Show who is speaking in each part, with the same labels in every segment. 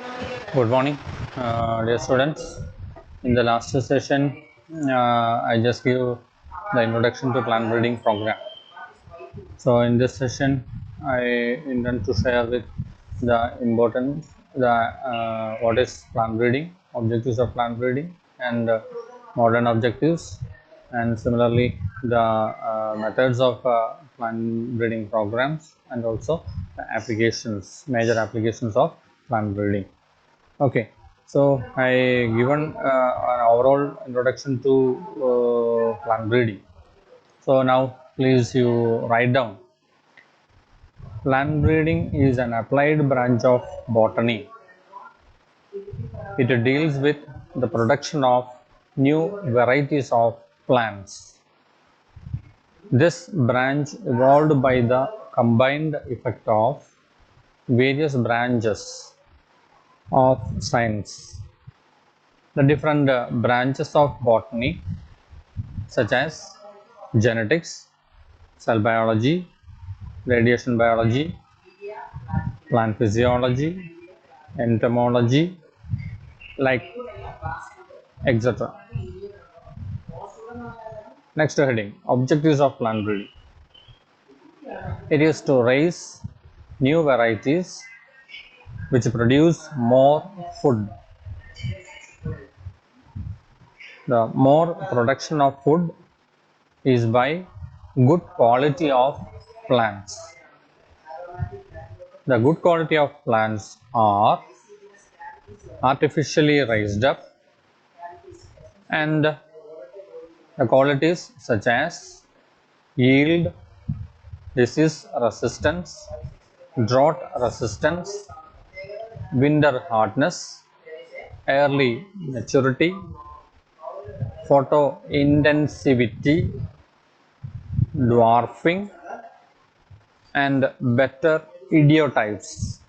Speaker 1: Good morning, dear students. In the last session, I just give the introduction to plant breeding program. So in this session, I intend to share with the important what is plant breeding, objectives of plant breeding, and modern objectives, and similarly the methods of plant breeding programs, and also the applications, major applications of plant breeding. Okay, so I given an overall introduction to plant breeding. So now please you write down. Plant breeding is an applied branch of botany. It deals with the production of new varieties of plants. This branch evolved by the combined effect of various branches of science. The different branches of botany such as genetics, cell biology, radiation biology, plant physiology, entomology, like etc. Next heading, objectives of plant breeding. It is to raise new varieties which produce more food. The more production of food is by good quality of plants. The good quality of plants are artificially raised up, and the qualities such as yield, disease resistance, drought resistance, winter hardness, early maturity, photointensivity, dwarfing, and better idiotypes.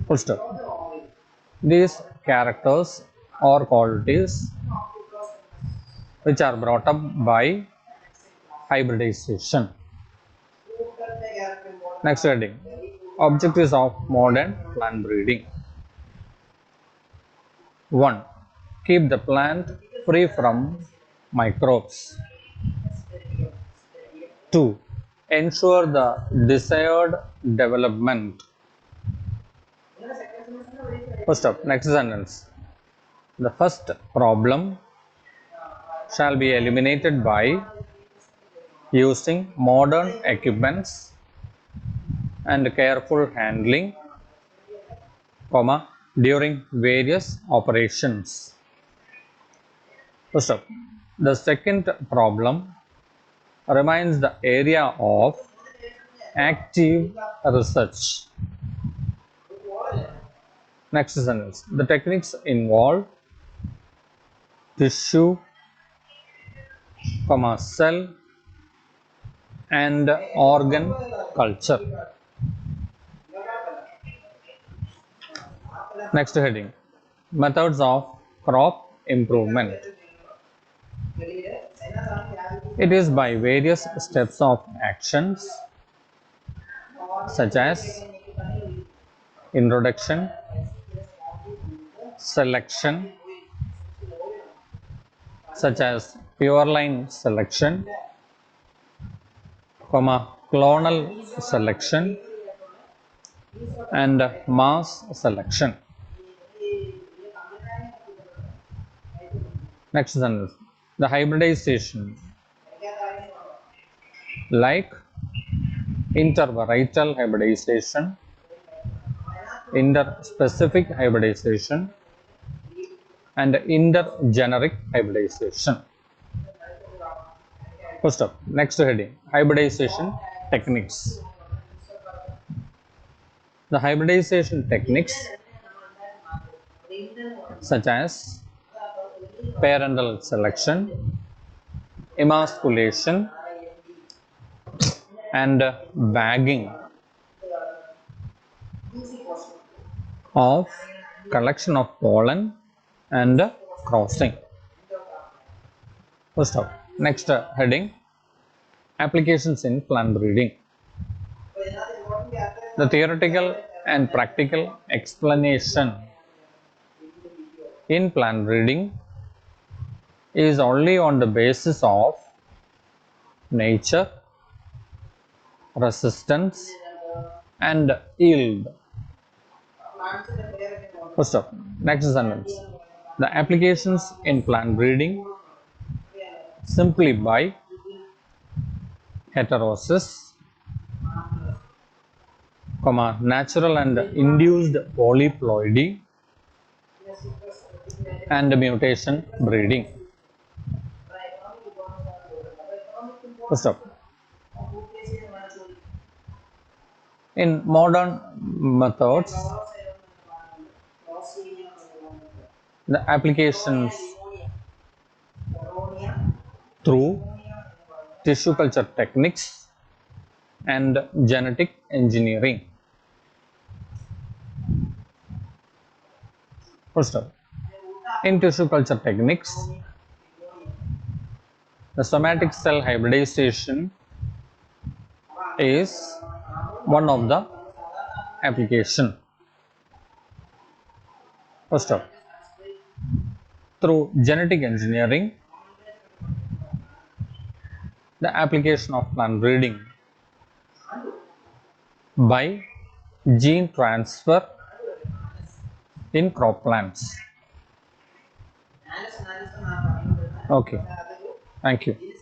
Speaker 1: Full stop. These characters or qualities which are brought up by hybridization. Next heading, objectives of modern plant breeding. 1. Keep the plant free from microbes. 2. Ensure the desired development. First up, next sentence. The first problem shall be eliminated by using modern equipments and careful handling, comma, during various operations. First up, the second problem remains the area of active research. Next sentence, the techniques involve tissue, comma, cell and organ culture. Next heading, methods of crop improvement. It is by various steps of actions such as introduction, selection, such as pure line selection, comma, clonal selection and mass selection. Next sentence, the hybridization, like intervarietal hybridization, interspecific hybridization and intergeneric hybridization. First up, next heading, hybridization techniques. The hybridization techniques such as parental selection, emasculation and bagging of collection of pollen and crossing. First up, next heading, applications in plant breeding. The theoretical and practical explanation in plant breeding is only on the basis of nature, resistance, and yield. First up, next sentence. The applications in plant breeding simply by heterosis, natural and induced polyploidy, and mutation breeding. First up, in modern methods, the applications through tissue culture techniques and genetic engineering. First up, in tissue culture techniques, the somatic cell hybridization is one of the application. First up, through genetic engineering, the application of plant breeding by gene transfer in crop plants. Okay, thank you.